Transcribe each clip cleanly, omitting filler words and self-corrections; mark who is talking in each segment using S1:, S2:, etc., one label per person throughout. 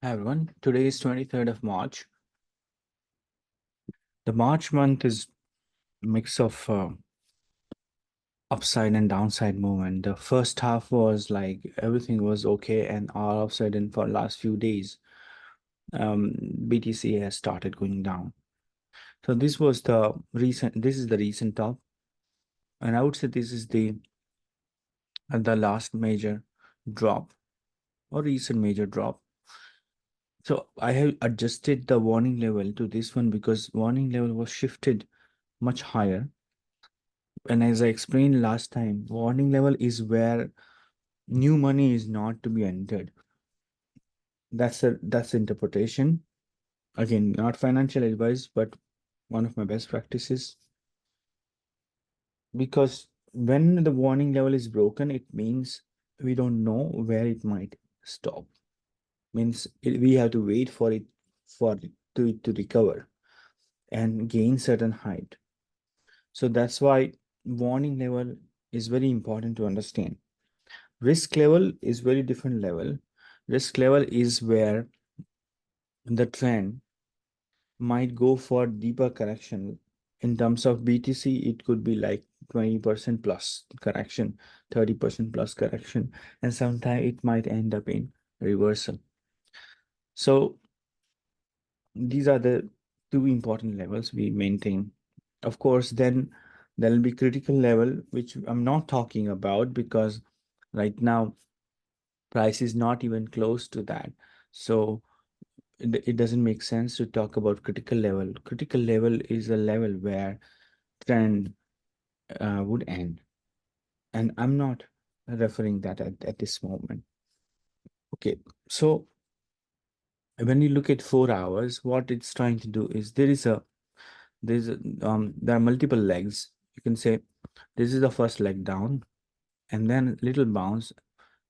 S1: Hi everyone, today is 23rd of March. The March month is a mix of upside and downside movement. The first half was like everything was okay, and all of a sudden for last few days, BTC has started going down. So this is the recent top, and I would say this is the last major drop or recent major drop. So I have adjusted the warning level to this one because warning level was shifted much higher. And as I explained last time, warning level is where new money is not to be entered. That's interpretation. Again, not financial advice, but one of my best practices. Because when the warning level is broken, it means we don't know where it might stop. Means we have to wait for it to recover and gain certain height. So that's why warning level is very important to understand. Risk level is very different level. Risk level is where the trend might go for deeper correction. In terms of BTC, it could be like 20% plus correction, 30% plus correction, and sometimes it might end up in reversal. So these are the two important levels we maintain. Of course, then there will be critical level, which I'm not talking about because right now price is not even close to that. So it doesn't make sense to talk about critical level. Critical level is a level where trend would end. And I'm not referring that at this moment. Okay, so when you look at 4 hours, what it's trying to do is there are multiple legs. You can say this is the first leg down, and then little bounce,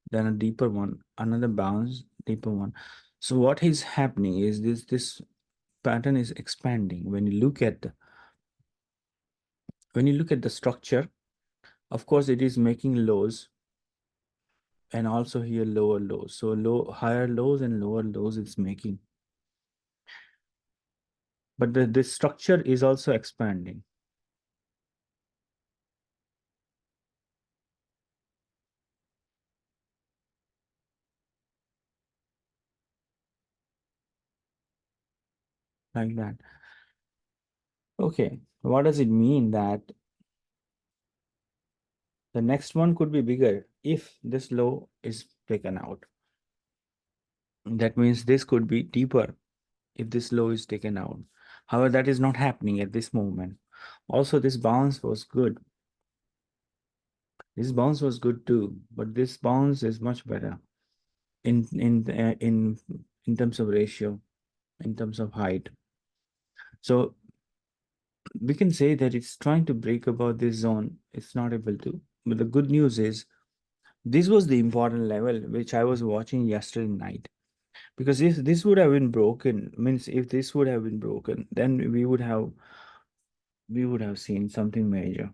S1: then a deeper one, another bounce, deeper one. So what is happening is this pattern is expanding. When you look at the structure, of course it is making lows and also here lower lows. So higher lows and lower lows it's making. But this structure is also expanding. Like that. Okay, what does it mean that the next one could be bigger if this low is taken out? That means this could be deeper if this low is taken out. However, that is not happening at this moment. Also, this bounce was good. This bounce was good too, but this bounce is much better in terms of ratio, in terms of height. So we can say that it's trying to break about this zone. It's not able to. But the good news is this was the important level which I was watching yesterday night. Because if this would have been broken, means if this would have been broken, then we would have seen something major.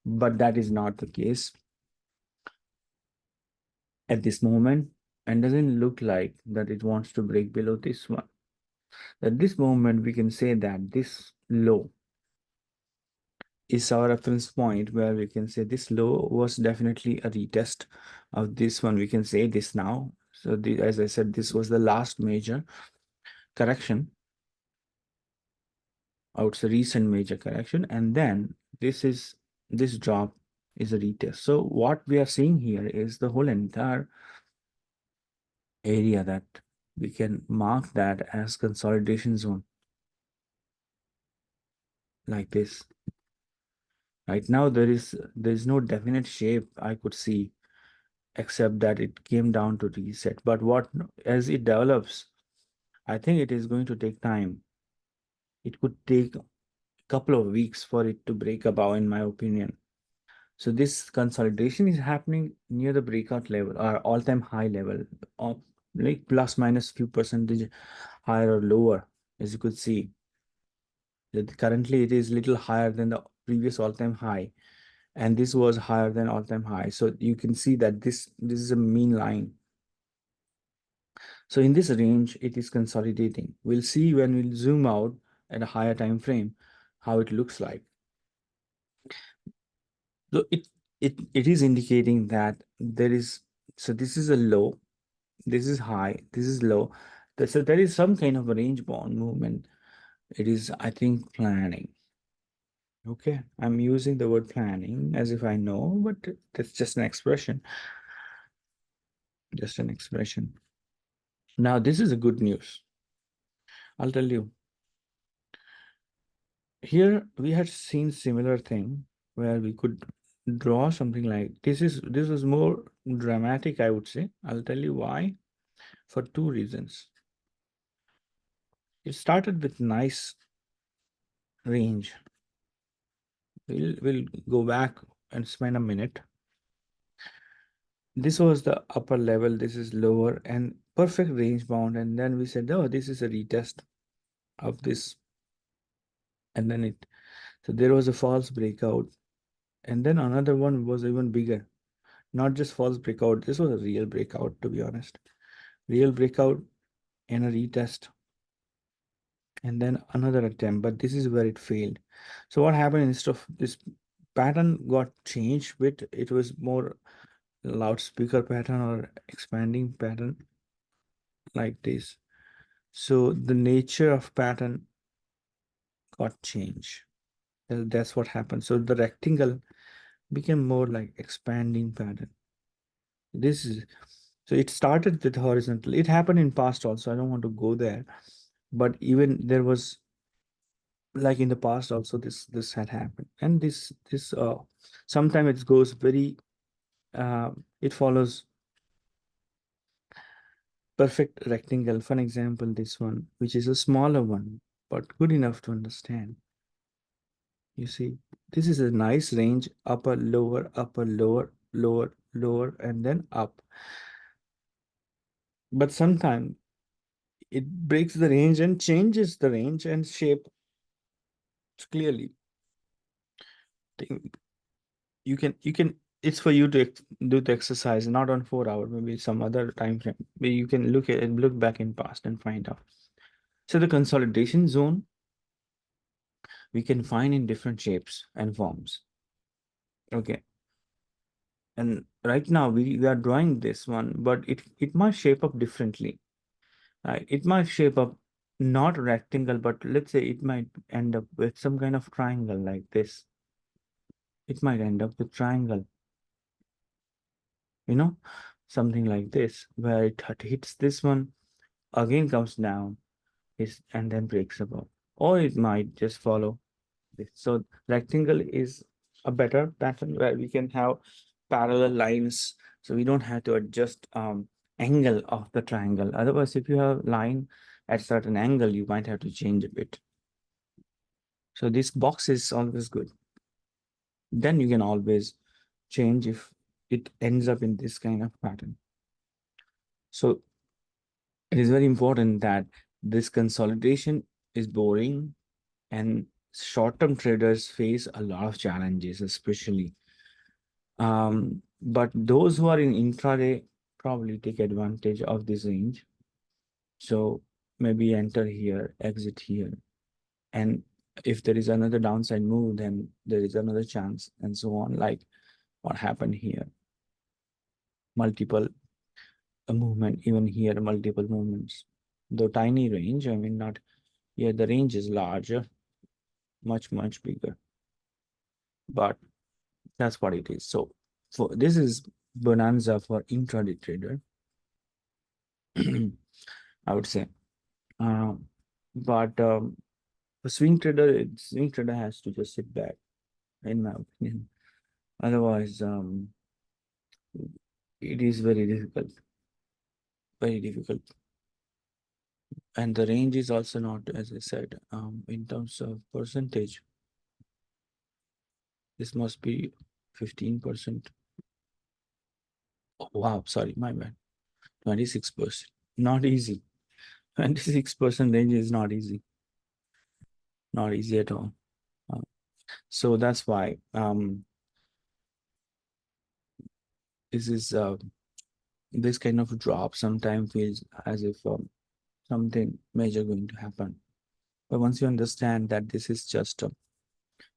S1: But that is not the case at this moment, and doesn't look like that it wants to break below this one. At this moment, we can say that this low is our reference point where we can say this low was definitely a retest of this one. We can say this now. So as I said, this was the last major correction. Out the recent major correction, and then this drop is a retest. So what we are seeing here is the whole entire area that we can mark that as consolidation zone like this. Right now there is no definite shape I could see except that it came down to reset. But what as it develops, I think it is going to take time. It could take a couple of weeks for it to break above, in my opinion. So this consolidation is happening near the breakout level or all-time high level, or like plus minus few percentage higher or lower, as you could see. That currently it is little higher than the previous all-time high, and this was higher than all-time high. So you can see that this is a mean line. So in this range, it is consolidating. We'll see when we'll zoom out at a higher time frame how it looks like. So it is indicating that there is, so this is a low, this is high, this is low. So there is some kind of a range bound movement. It is, I think, planning. Okay, I'm using the word planning as if I know, but that's just an expression. Just an expression. Now, this is a good news. I'll tell you. Here we had seen similar thing where we could draw something like this was more dramatic, I would say. I'll tell you why. For two reasons. It started with nice range. We'll go back and spend a minute. This was the upper level, this is lower and perfect range bound. And then we said, oh, this is a retest of this. And then so there was a false breakout. And then another one was even bigger. Not just false breakout, this was a real breakout, to be honest. Real breakout and a retest. And then another attempt, but this is where it failed. So what happened, instead of this pattern got changed with, it was more loudspeaker pattern or expanding pattern like this. So the nature of pattern got changed. That's what happened. So the rectangle became more like expanding pattern. This is, so it started with horizontal. It happened in past also. I don't want to go there, but even there was, like in the past also, this had happened. And this sometimes it goes very it follows perfect rectangle. For example, this one, which is a smaller one but good enough to understand. You see, this is a nice range, upper, lower, upper, lower, lower, lower, and then up. But sometimes it breaks the range and changes the range and shape clearly. You can, it's for you to do the exercise, not on 4 hours, maybe some other time frame. But you can look at and look back in past and find out. So the consolidation zone we can find in different shapes and forms. Okay. And right now we are drawing this one, but it might shape up differently. It might shape up not rectangle, but let's say it might end up with some kind of triangle like this. It might end up with triangle, you know, something like this, where it hits this one, again comes down, and then breaks above. Or it might just follow this. So rectangle is a better pattern where we can have parallel lines, so we don't have to adjust angle of the triangle. Otherwise, if you have line at certain angle, you might have to change a bit. So this box is always good. Then you can always change if it ends up in this kind of pattern. So it is very important that this consolidation is boring, and short-term traders face a lot of challenges, especially. But those who are in intraday probably take advantage of this range. So maybe enter here, exit here. And if there is another downside move, then there is another chance, and so on, like what happened here. Multiple movement, even here, multiple movements. Though tiny range, I mean, not here, the range is larger, much, much bigger. But that's what it is. So for this is bonanza for intraday trader, I would say. But for swing trader has to just sit back, in my opinion. Otherwise, it is very difficult, very difficult. And the range is also not, as I said, in terms of percentage, this must be 15%. Oh, wow, sorry, my bad. 26%. Not easy. 26% range is not easy. Not easy at all. So that's why this is this kind of drop sometimes feels as if something major going to happen. But once you understand that this is just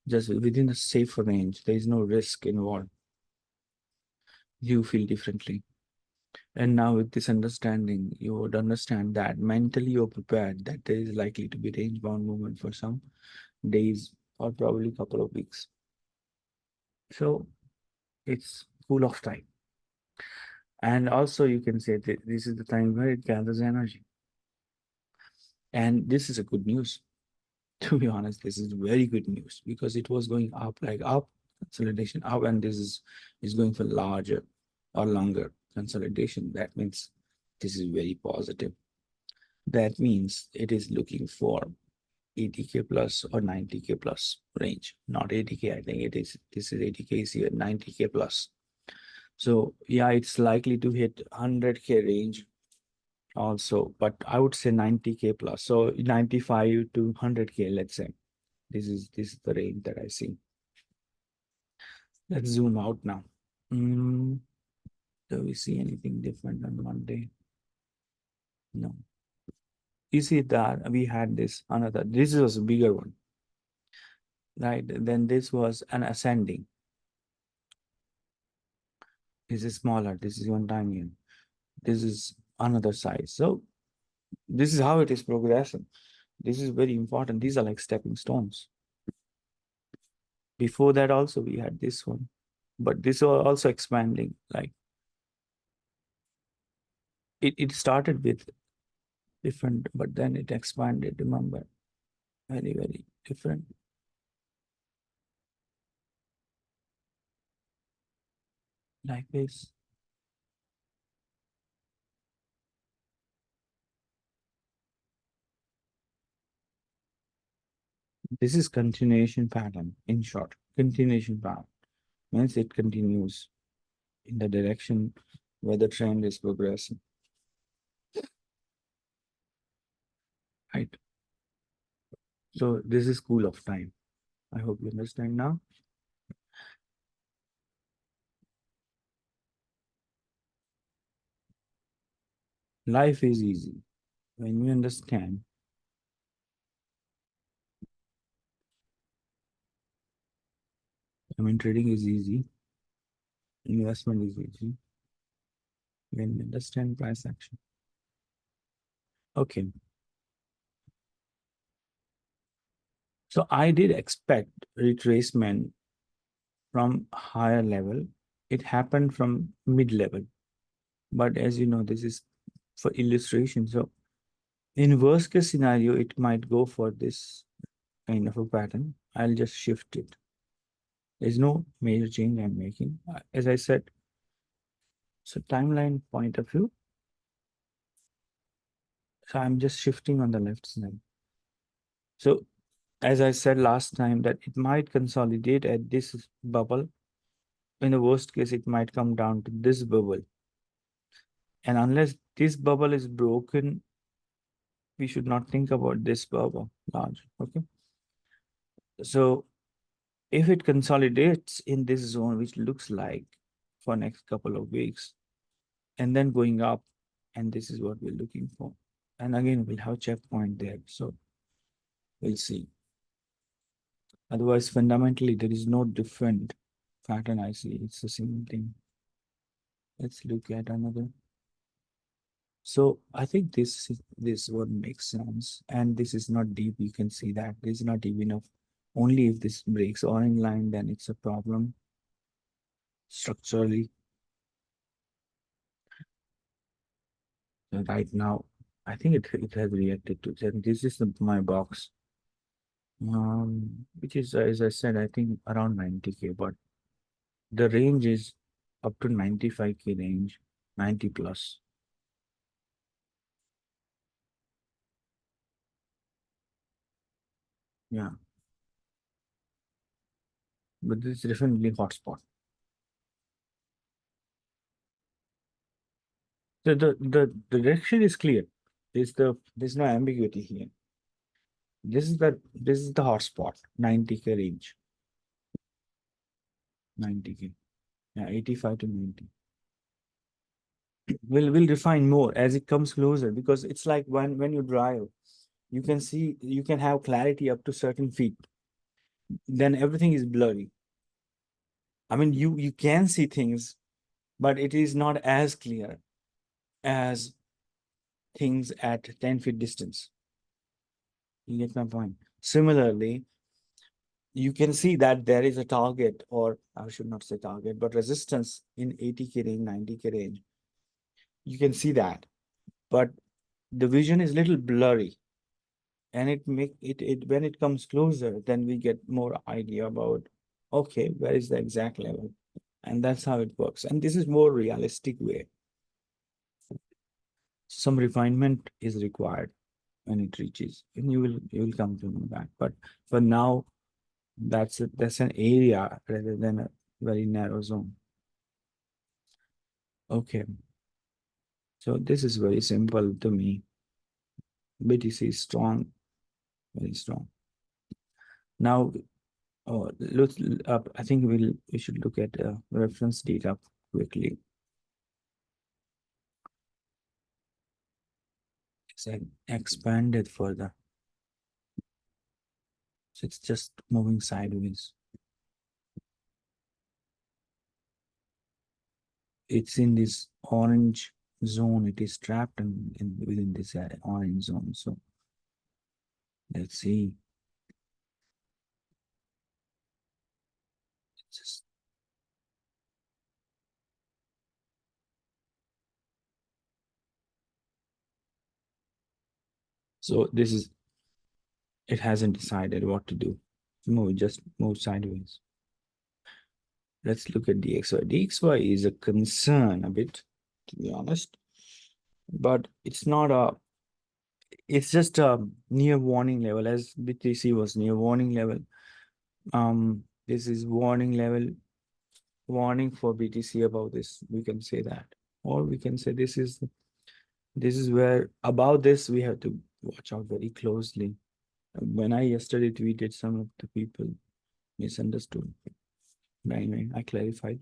S1: within a safe range, there is no risk involved, you feel differently. And now with this understanding, you would understand that mentally you're prepared that there is likely to be range bound movement for some days or probably a couple of weeks. So it's full of time. And also you can say that this is the time where it gathers energy. And this is a good news. To be honest, this is very good news because it was going up like up, consolidation up, and this is going for larger or longer consolidation. That means this is very positive. That means it is looking for 80K plus or 90K plus range, not 80K. I think this is 80K is here, 90K plus. So yeah, it's likely to hit 100K range also, but I would say 90K plus. So 95 to 100K, let's say. This is the range that I see. Let's zoom out now. Mm, do we see anything different on Monday? No. You see that we had this another. This was a bigger one, right? Then this was an ascending. This is smaller. This is one tinier. This is another size. So this is how it is progressing. This is very important. These are like stepping stones. Before that, also we had this one, but this was also expanding. Like it started with different, but then it expanded. Remember, very, very different. Like this. This is continuation pattern. In short, continuation pattern means it continues in the direction where the trend is progressing. Right. So this is cool of time. I hope you understand now. Life is easy when you understand. I mean, trading is easy, investment is easy when you understand price action. Okay. So I did expect retracement from higher level. It happened from mid level. But as you know, this is for illustration. So in worst case scenario, it might go for this kind of a pattern. I'll just shift it. There's no major change I'm making. As I said, so timeline point of view. So I'm just shifting on the left side. So as I said last time that it might consolidate at this bubble. In the worst case, it might come down to this bubble. And unless this bubble is broken, we should not think about this bubble large. Okay. So if it consolidates in this zone, which looks like for next couple of weeks, and then going up, and this is what we're looking for. And again, we'll have checkpoint there. So we'll see. Otherwise, fundamentally, there is no different pattern I see. It's the same thing. Let's look at another. So I think this one makes sense. And this is not deep. You can see that this is not deep enough. Only if this breaks orange line, then it's a problem structurally. Right now, I think it has reacted to that. This is my box, which is as I said, I think around 90K, but the range is up to 95K range, 90 plus. Yeah, but this is definitely hotspot. So the direction is clear. There's no ambiguity here. This is the hotspot, 90K range, 90K. Yeah, 85 to 90. We'll refine more as it comes closer, because it's like when you drive, you can see, you can have clarity up to certain feet, then everything is blurry. I mean, you can see things, but it is not as clear as things at 10 feet distance. You get my point? Similarly, you can see that there is a target, or I should not say target, but resistance in 80K range, 90K range. You can see that, but the vision is little blurry, and it when it comes closer, then we get more idea about, okay, where is the exact level, and that's how it works. And this is more realistic way. Some refinement is required when it reaches, and you will come to know that. But for now, that's an area rather than a very narrow zone. Okay, so this is very simple to me. BTC is strong, very strong. Now, let's, I think we should look at reference data quickly. It's expanded further. So it's just moving sideways. It's in this orange zone. It is trapped within this orange zone. So let's see. It's just so this is, it hasn't decided what to do. Just move sideways. Let's look at DXY. DXY is a concern a bit, to be honest, but it's not a, it's just a near warning level, as BTC was near warning level. This is warning level, warning for BTC about this. We can say that, or we can say this is where about this we have to watch out very closely. When I yesterday tweeted, some of the people misunderstood. Anyway, I clarified.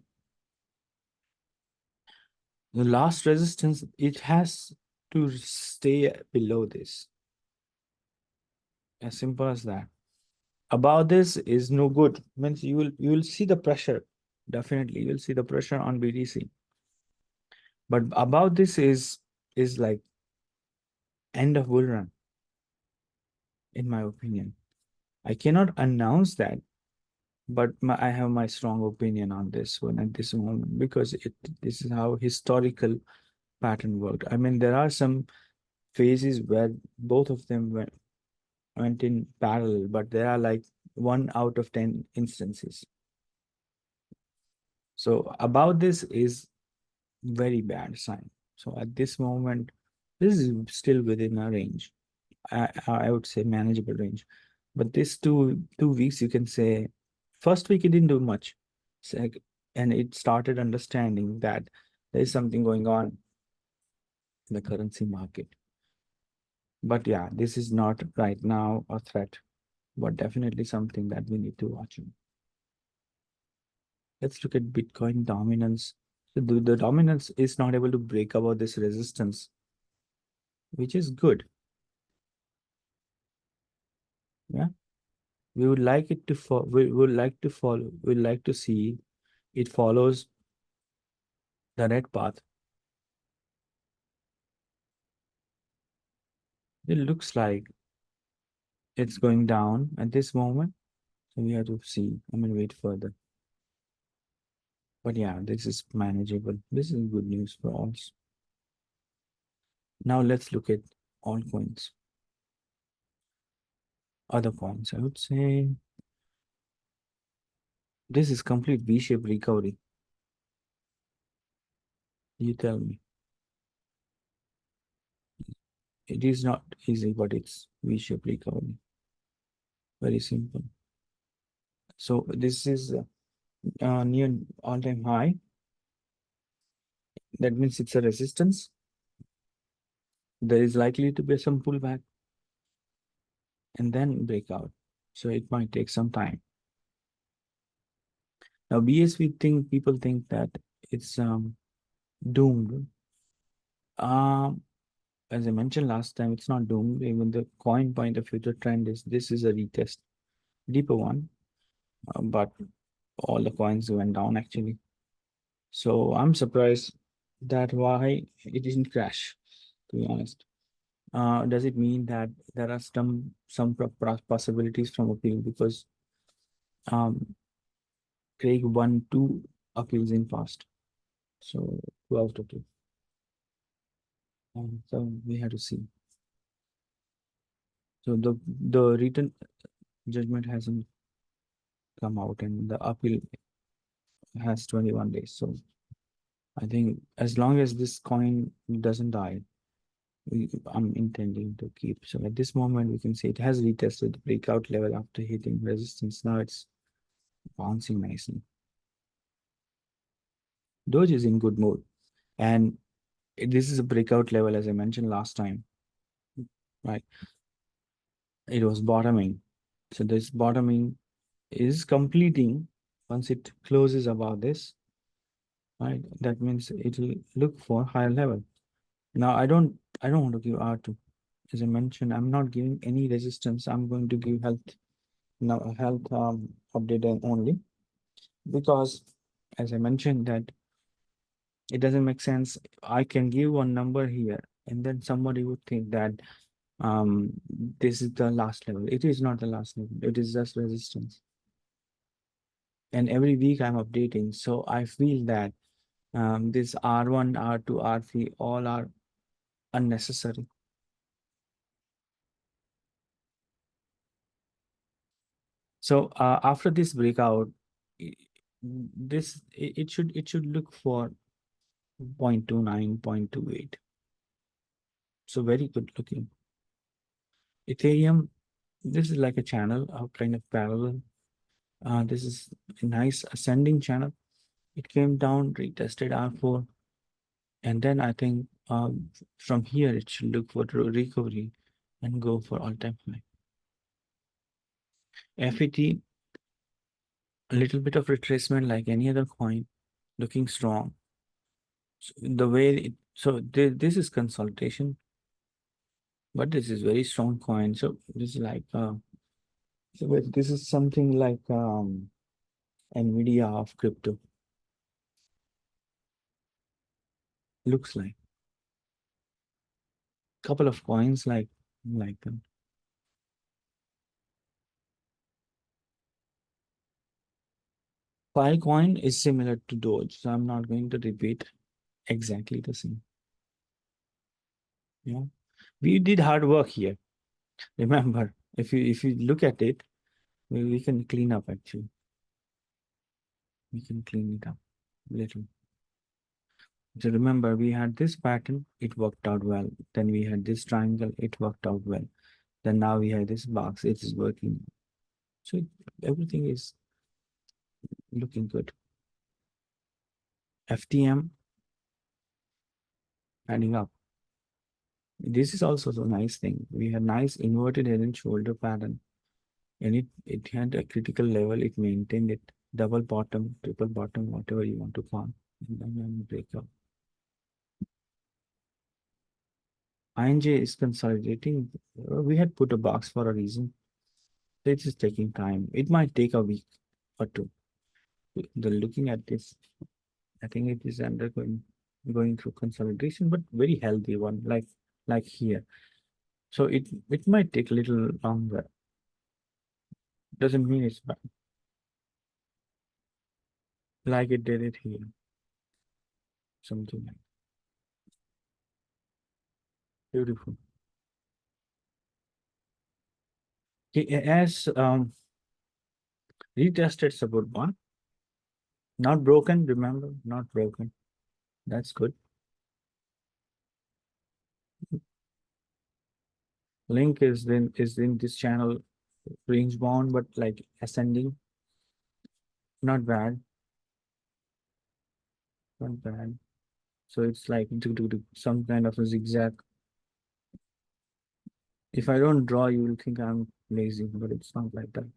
S1: The last resistance, it has to stay below this. As simple as that. Above this is no good. Means you will see the pressure. Definitely, you'll see the pressure on BTC. But above this is like end of bull run, in my opinion. I cannot announce that, but I have my strong opinion on this one at this moment, because this is how historical pattern worked. I mean, there are some phases where both of them went in parallel, but there are like 1 out of 10 instances. So about this is very bad sign. So at this moment, this is still within a range. I would say manageable range. But this two weeks, you can say, first week it didn't do much. And it started understanding that there is something going on in the currency market. But yeah, this is not right now a threat, but definitely something that we need to watch. Let's look at Bitcoin dominance. So the dominance is not able to break about this resistance, which is good. Yeah, we would like it to we would like to follow. We'd like to see it follows the red path. It looks like it's going down at this moment. So we have to see. I'm gonna wait further. But yeah, this is manageable. This is good news for us. Now let's look at altcoins. Other coins, I would say this is complete V-shaped recovery. You tell me. It is not easy, but it's V-shaped recovery. Very simple. So this is near all-time high. That means it's a resistance. There is likely to be some pullback and then breakout. So it might take some time. Now BSV people think that it's doomed. Um, as I mentioned last time, it's not doomed. Even the coin point of future trend is this is a retest, deeper one, but all the coins went down actually. So I'm surprised that why it didn't crash. To be honest, does it mean that there are some possibilities from appeal because um Craig won two appeals in past, so 2 out of 2. So we have to see. So the written judgment hasn't come out, and the appeal has 21 days. So I think as long as this coin doesn't die, I'm intending to keep. So at this moment, we can say it has retested the breakout level after hitting resistance. Now it's bouncing nicely. Doge is in good mood, and this is a breakout level, as I mentioned last time, right? It was bottoming. So this bottoming is completing once it closes above this, right? That means it will look for higher level. Now I don't want to give R2. As I mentioned, I'm not giving any resistance. I'm going to give health now health update only because as I mentioned that it doesn't make sense. I can give one number here and then somebody would think that this is the last level. It is not the last level. It is just resistance. And every week I'm updating. So I feel that this R1, R2, R3 all are unnecessary. So after this breakout, it should look for 0.29, 0.28. So very good looking. Ethereum, this is like a channel, a kind of parallel. This is a nice ascending channel. It came down, retested R4, and then I think from here it should look for recovery and go for all-time high. FET, a little bit of retracement like any other coin, looking strong. So the way this is consolidation, but this is very strong coin. So this is like this is something like Nvidia of crypto. Looks like couple of coins like them. Filecoin is similar to Doge, so I'm not going to repeat exactly the same. Yeah, we did hard work here. Remember, if you look at it, we can clean up actually. We can clean it up a little. So remember, we had this pattern, it worked out well. Then we had this triangle, it worked out well. Then now we have this box, it is working. So everything is looking good. FTM adding up. This is also a nice thing. We have nice inverted head and shoulder pattern, and it had a critical level. It maintained it, double bottom, triple bottom, whatever you want to call, and then break up. INJ is consolidating. We had put a box for a reason. It is taking time. It might take a week or two. The looking at this, I think it is undergoing going through consolidation, but very healthy one, like here. So it might take a little longer. Doesn't mean it's bad. Like it did it here. Something like beautiful. It has retested support one. Not broken, remember, not broken. That's good. Link is in this channel range bound, but like ascending. Not bad. Not bad. So it's like do some kind of a zigzag. If I don't draw, you will think I'm lazy, but it's not like that.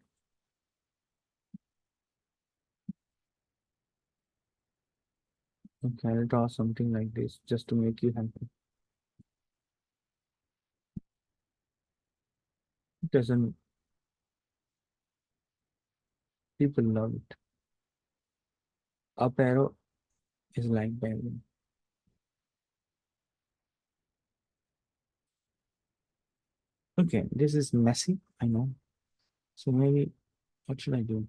S1: Okay, I'll draw something like this just to make you happy. doesn't, people love it. Up arrow is like banging. Okay, this is messy, I know. So maybe, what should I do?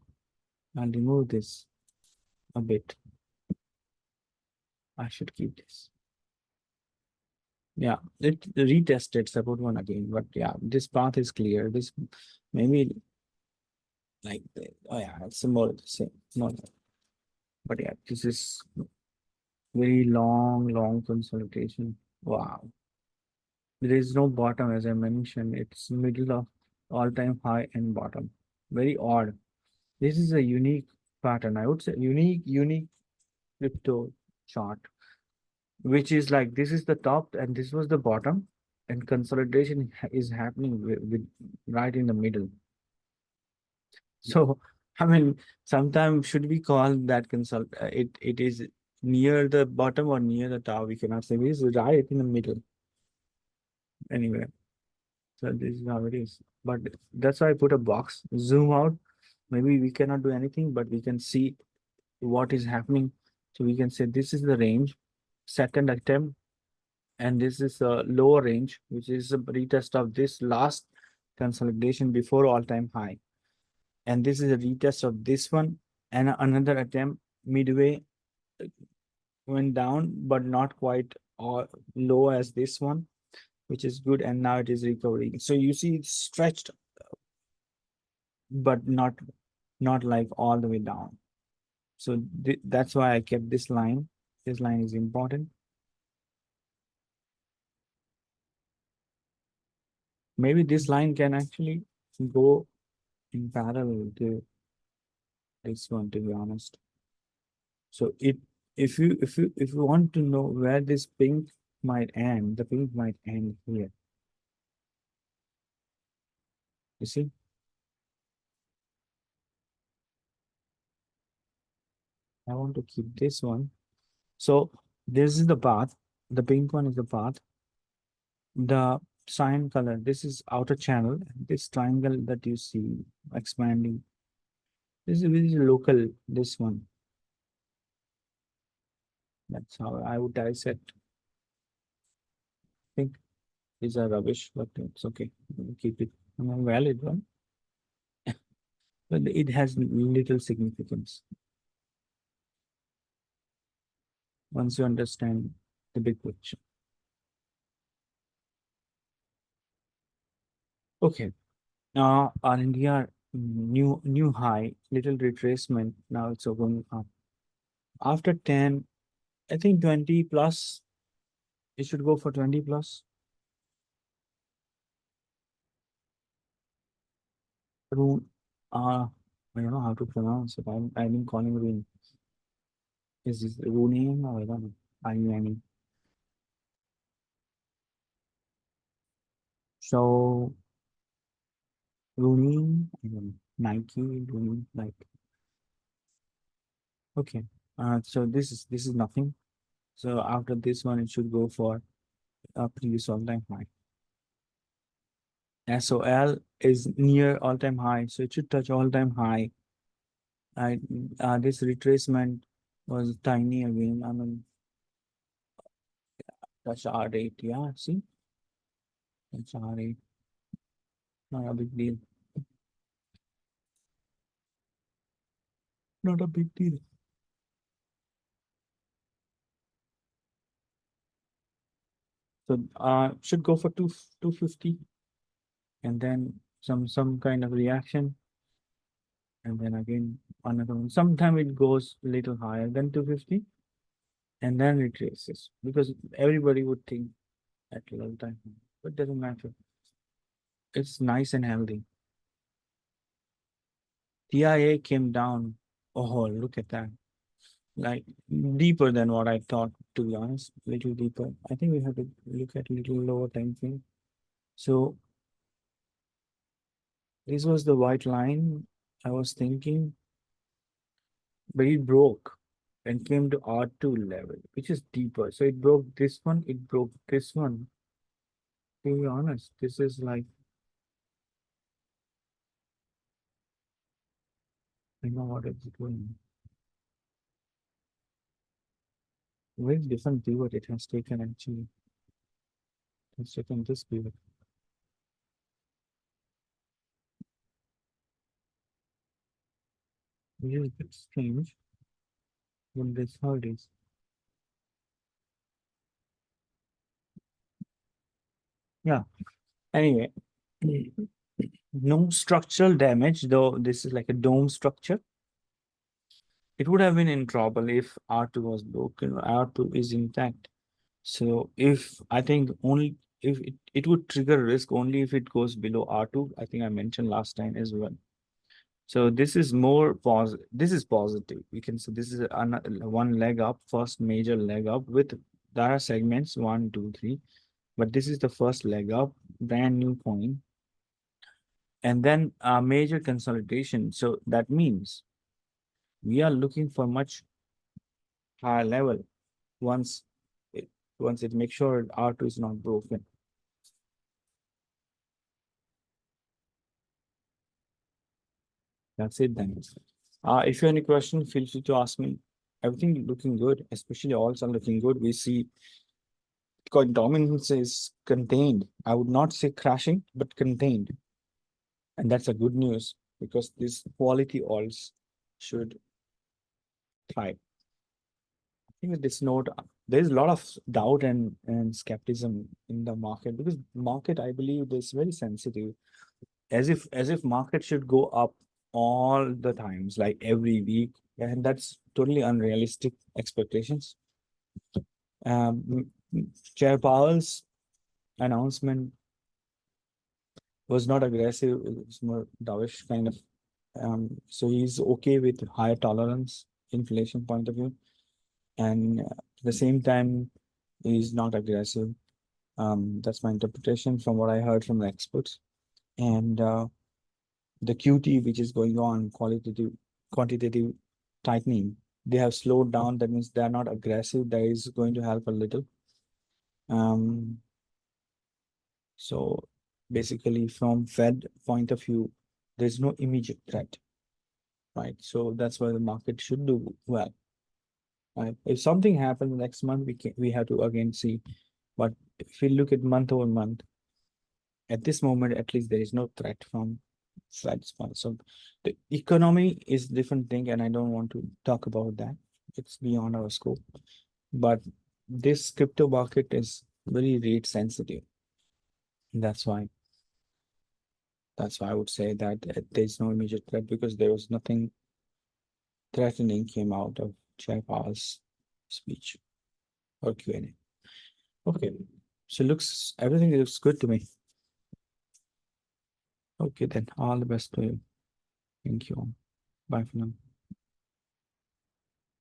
S1: I'll remove this a bit. I should keep this. Yeah, it retested support one again, but yeah, this path is clear. This maybe like, oh yeah, it's more the same. No, no. But yeah, this is very long consolidation. Wow. There is no bottom, as I mentioned. It's middle of all-time high and bottom. Very odd. This is a unique pattern. I would say unique crypto chart, which is like this is the top and this was the bottom, and consolidation is happening with right in the middle. So, I mean, sometimes should we call that it is near the bottom or near the top? We cannot say it is right in the middle. Anyway, so this is how it is. But that's why I put a box, zoom out. Maybe we cannot do anything, but we can see what is happening. So we can say this is the range, second attempt, and this is a lower range, which is a retest of this last consolidation before all-time high. And this is a retest of this one, and another attempt midway went down, but not quite or low as this one, which is good. And now it is recovering. So you see it's stretched, but not like all the way down. So that's why I kept this line. This line is important. Maybe this line can actually go in parallel to this one, to be honest. So if you want to know where this pink might end, the pink might end here. You see? I want to keep this one. So this is the path. The pink one is the path. The cyan color, this is outer channel. This triangle that you see expanding. This is very local, this one. That's how I would dissect. I think these are rubbish, but it's okay. We'll keep it. A valid one. But it has little significance once you understand the big picture. Okay. Our India new high, little retracement. Now it's going up. After 10, I think 20 plus. It should go for 20 plus. Rune. I don't know how to pronounce it. I've been calling Rune. Is this Rune or I don't know. I mean. So Rune, I don't know, Nike, Rune, like okay. So this is nothing. So after this one, it should go for a previous all-time high. SOL is near all-time high, so it should touch all-time high. I this retracement was tiny again. I mean, touch R8, yeah. See, that's R8, not a big deal. Not a big deal. So should go for 250, and then some kind of reaction, and then again another one. Sometime it goes a little higher than 250, and then it retraces because everybody would think at low time, but it doesn't matter. It's nice and healthy. TIA came down. Oh, look at that. Like deeper than what I thought, to be honest, little deeper. I think we have to look at little lower time frame. So this was the white line I was thinking, but it broke and came to R2 level, which is deeper. So it broke this one, it broke this one. To be honest, this is like I know what it's doing. Very different pivot it has taken actually. It's taken this pivot. Which is a bit strange when this how it is. Yeah. Anyway, no structural damage, though this is like a dome structure. It would have been in trouble if R2 was broken. R2 is intact. So if I think only if it would trigger risk only if it goes below R2. I think I mentioned last time as well. So this is more positive. This is positive. We can say this is one leg up, first major leg up with there are segments 1, 2, 3, but this is the first leg up, brand new coin, and then a major consolidation. So that means we are looking for much higher level once it once it makes sure R2 is not broken. That's it then. If you have any question, feel free to ask me. Everything looking good, especially alts are looking good. We see coin dominance is contained. I would not say crashing, but contained. And that's a good news because these quality alts should thrive. I think with this note, there's a lot of doubt and skepticism in the market because market, I believe, is very sensitive. As if market should go up all the times, like every week, and that's totally unrealistic expectations. Um, Chair Powell's announcement was not aggressive; it was more dovish kind of. So he's okay with higher tolerance inflation point of view, and at the same time, he's not aggressive. That's my interpretation from what I heard from the experts. And the QT, which is going on, quantitative tightening, they have slowed down. That means they're not aggressive. That is going to help a little. Um, so basically, from Fed point of view, there's no immediate threat, right? So that's why the market should do well. Right? If something happens next month, we have to again see. But if we look at month over month, at this moment, at least there is no threat from Fed's point. So the economy is different thing, and I don't want to talk about that. It's beyond our scope. But this crypto market is very rate sensitive. That's why. That's why I would say that there's no immediate threat because there was nothing threatening came out of Chair Powell's speech or Q&A. Okay, so everything looks good to me. Okay, then all the best to you. Thank you. Bye for now.